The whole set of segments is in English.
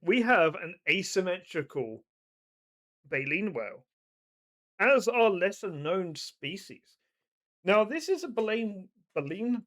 we have an asymmetrical baleen whale as our lesser known species. Now, this is a Hold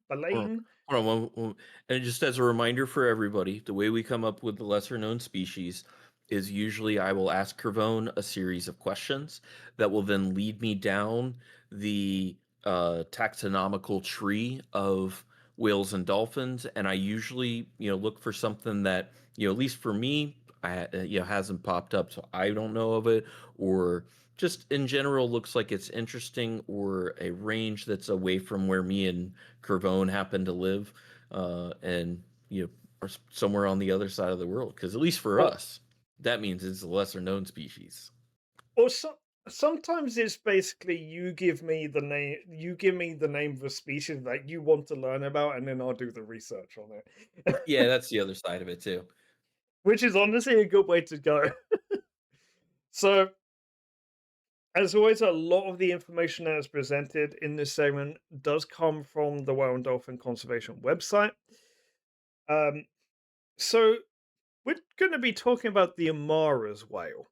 baleen. hold on, and just as a reminder for everybody, the way we come up with the lesser known species is usually I will ask Kervone a series of questions that will then lead me down the taxonomical tree of whales and dolphins, and I usually, look for something that, at least for me, hasn't popped up, so I don't know of it, or just in general looks like it's interesting, or a range that's away from where me and Kervone happen to live, and are somewhere on the other side of the world. Because at least for or us, that means it's a lesser known species. or sometimes it's basically you give me the name of a species that you want to learn about, and then I'll do the research on it. Yeah, that's the other side of it too. Which is honestly a good way to go. So, as always, a lot of the information that is presented in this segment does come from the Whale and Dolphin Conservation website. Um, so we're going to be talking about the Omuras whale.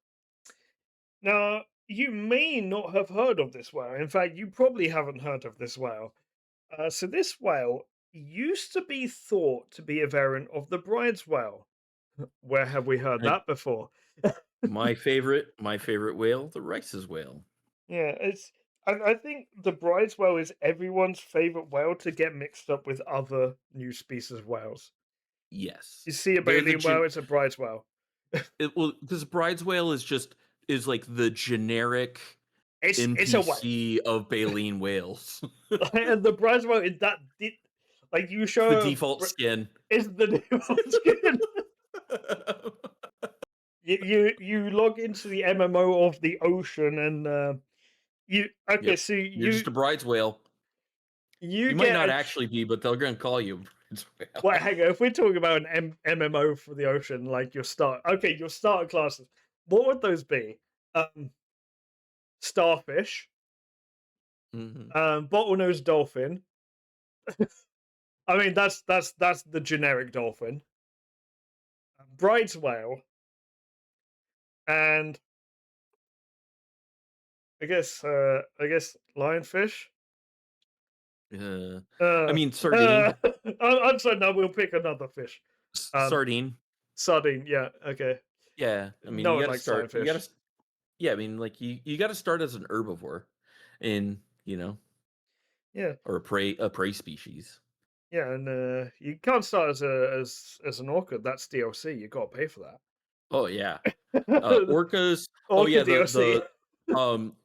Now, you may not have heard of this whale. In fact, you probably haven't heard of this whale. So this whale used to be thought to be a variant of the Brydes whale. Where have we heard And that before? my favorite whale, the Rice's whale. Yeah, I think the Bryde's whale is everyone's favorite whale to get mixed up with other new species of whales. Yes, You see a they're the baleen whale, it's a Bryde's whale. well, because Bride's whale is like the generic It's a whale, NPC of baleen whales. and the Bryde's whale is that like you The show default skin. is the default skin. You log into the MMO of the ocean and you okay, Yep, so you're just a Bride's whale. you You might get not a actually be, but they're gonna call you Bride's well, whale. hang on. If we're talking about an MMO for the ocean, like your starter classes, what would those be? Um, Starfish, Mhm. bottlenose dolphin. I mean, that's the generic dolphin. Bride's whale, and I guess lionfish. Uh, I Uh, mean, sardine. I'm sorry. No, we'll pick another fish. Um, Sardine. Sardine. Yeah. Okay. Yeah, I mean, No you one gotta likes start you gotta lionfish. s yeah, I mean, like, you gotta start as an herbivore and, Yeah. or a prey species. Yeah, and you can't start as an orca. That's DLC. You got to pay for Oh, yeah. that. Orcas. Oh, Orca yeah, DLC.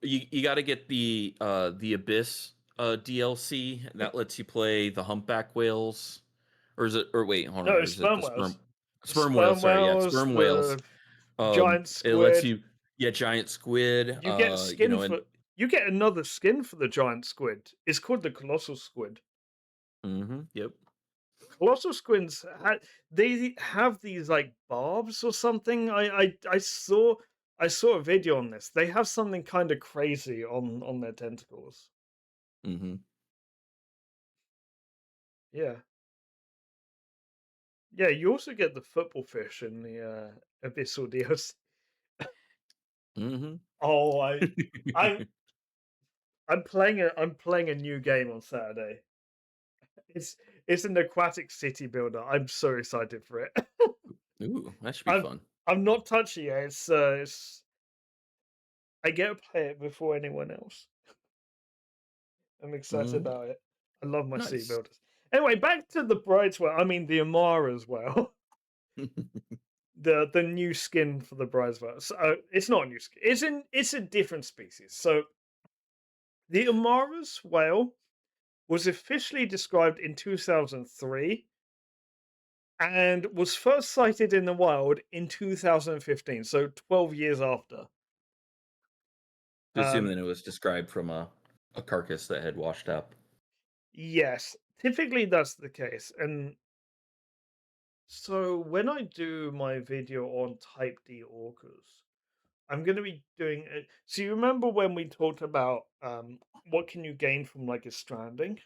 you gotta get the Abyss, DLC, and that lets you play the humpback whales, or is it or wait, hold on, No, or is it sperm the whales. sperm whales, Sperm sorry, yeah, whales. sperm whales. The giant It lets squid. you yeah, giant squid, You get a skin and for. You get another skin for the giant squid. It's called the colossal squid. mhm, yep. Colossal squids. They have these like barbs or something. I saw a video on this. They have something kind of crazy on their tentacles. Mhm, Yeah. Yeah, you also get the football fish in the Abyssal Deals. mhm. Oh, I, I'm playing a new game on Saturday. It's it's an aquatic city builder. I'm so excited for it. Ooh, that should be I'm fun. I'm not touching it. It's I get to play it before anyone else. I'm excited Mhm. about it. I love my city Nice. builders. Anyway, back to the Brideswell. I mean the Amara as well. The new skin for the Brideswell. So it's not a new skin. It's a different species. So the Amara's whale was officially described in 2003 and was first sighted in the wild in 2015, so 12 years after. Um, Assuming it was described from a carcass that had washed up. yes, typically that's the case. And so when I do my video on type D orcas, I'm going to be doing it. So you remember when we talked about what can you gain from like a stranding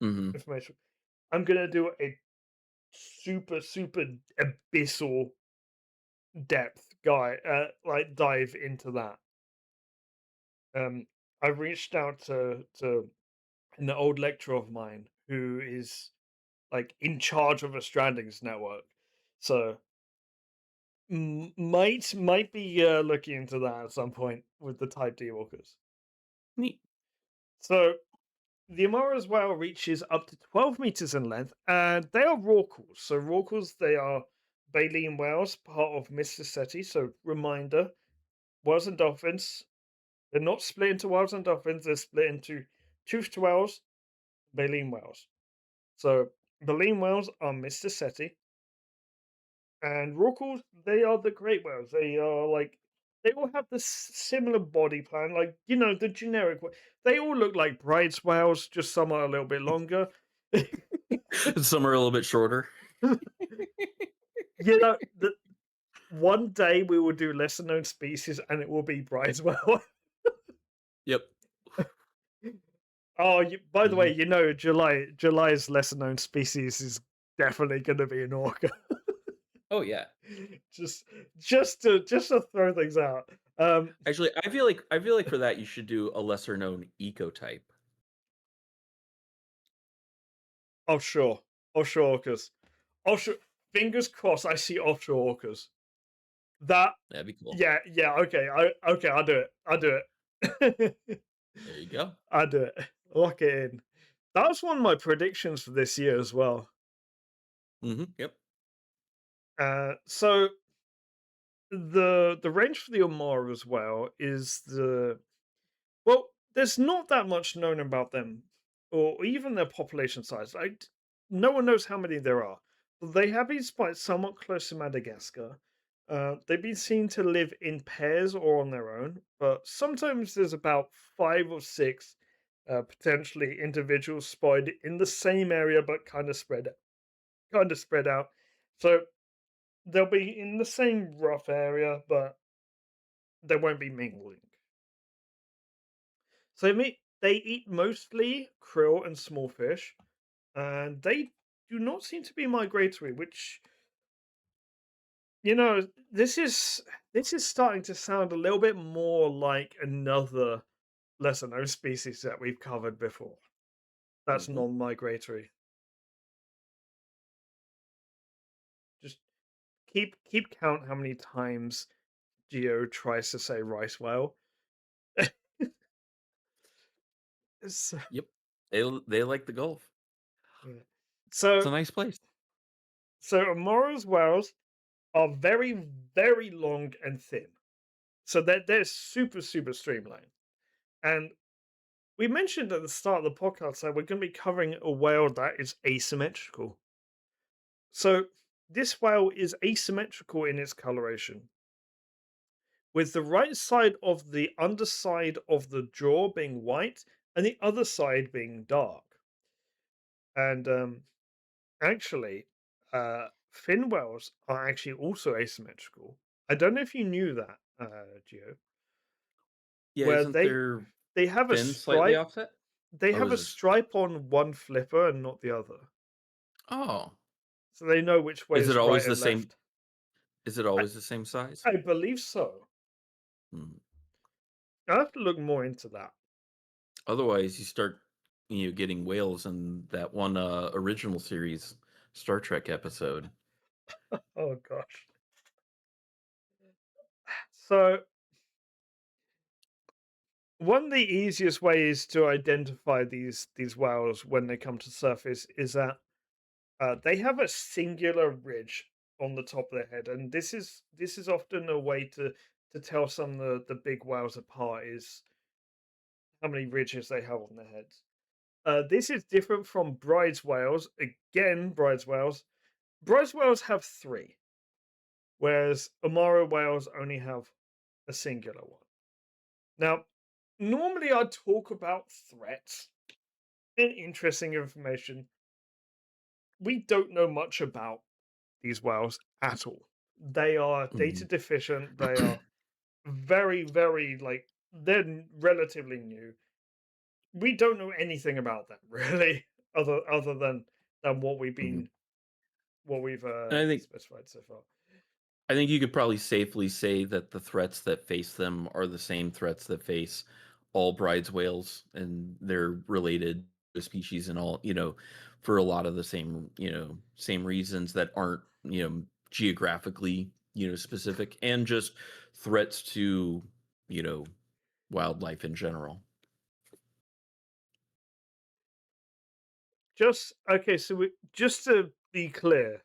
Mhm. information? I'm going to do a super abyssal depth guy, like dive into that. Um, I reached out to an old lecturer of mine who is like in charge of a Strandings network, so might be looking into that at some point with the Type D walkers. Neat. So the Omuras whale reaches up to 12 meters in length, and they are rorquals. So rorquals, they are baleen whales, part of Mysticeti. So reminder, whales and dolphins, they're not split into whales and dolphins. They're split into toothed whales, baleen whales. So baleen whales are Mysticeti, and rorquals, they are the great whales. They are like they all have this similar body plan, like the generic. They all look like Brydes whales, just some are a little bit longer. Some are a little bit shorter. The one day we will do lesser known species, and it will be Brydes whale. Yep. Oh, by the way, Mhm. July's lesser known species is definitely going to be an orca. Oh yeah. just just to throw things out. Actually, I feel like for that you should do a lesser known ecotype. Offshore, offshore orcas, offshore. Fingers crossed. I see offshore orcas. That That'd be cool. yeah yeah okay okay I'll do it. I'll do it. There you go. I'll do it. Lock it in. That was one of my predictions for this year as well. Yep. So the range for the Omura as well is well, there's not that much known about them, or even their population size. No one knows how many there are. But they have been spotted somewhat close to Madagascar. They've been seen to live in pairs or on their own, but sometimes there's about five or six potentially individuals spotted in the same area, but kind of spread out. So they'll be in the same rough area, but they won't be mingling. So they eat mostly krill and small fish, and they do not seem to be migratory. Which this is starting to sound a little bit more like another lesser known species that we've covered before. That's Mhm. non-migratory. Just keep count how many times Geo tries to say rice whale. So, Yep. They like the Gulf. yeah. It's so a nice place. so Amora's whales are very very long and thin. So they're super, super streamlined. And we mentioned at the start of the podcast that we're going to be covering a whale that is asymmetrical. So this whale is asymmetrical in its coloration, with the right side of the underside of the jaw being white and the other side being dark. And actually, fin whales are actually also asymmetrical. I don't know if you knew that, Gio, Yeah, where isn't they their they have a fin slightly stripe. offset? They Oh, have a is it? stripe on one flipper and not the other, Oh, so they know which way is it is right always the and same? left. Is it I, always the same size? I believe so. Hmm. I have to look more into that. Otherwise, you start getting whales in that one original series Star Trek episode. Oh gosh. So one of the easiest ways to identify these whales when they come to surface is that they have a singular ridge on the top of their head, and this is often a way to tell some of the big whales apart is how many ridges they have on their heads. This is different from Brydes whales. Again, Brydes whales. Brydes whales have three, whereas Omura whales only have a singular one. Now, normally I'd talk about threats and interesting information. We don't know much about these whales at all. They are data Mhm. deficient. They are very, very they're relatively new. We don't know anything about them really, other than what we've Mhm. been what we've And I think specified so far. I think you could probably safely say that the threats that face them are the same threats that face all Brydes whales, and they're related to species and all, for a lot of the same, same reasons that aren't, geographically, specific, and just threats to, you know, wildlife in general. Just okay, so just to be clear,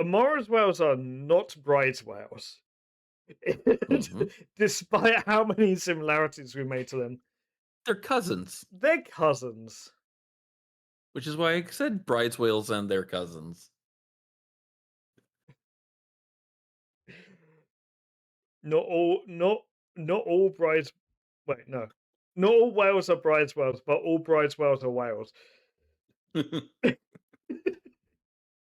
Omuras whales are not Brydes whales. Hmm. Despite how many similarities we made to them, They're cousins, they're cousins. which is why I said Brydes whales and their cousins. Not all brides. Wait, no, not all whales are Brydes whales, but all Brydes whales are whales.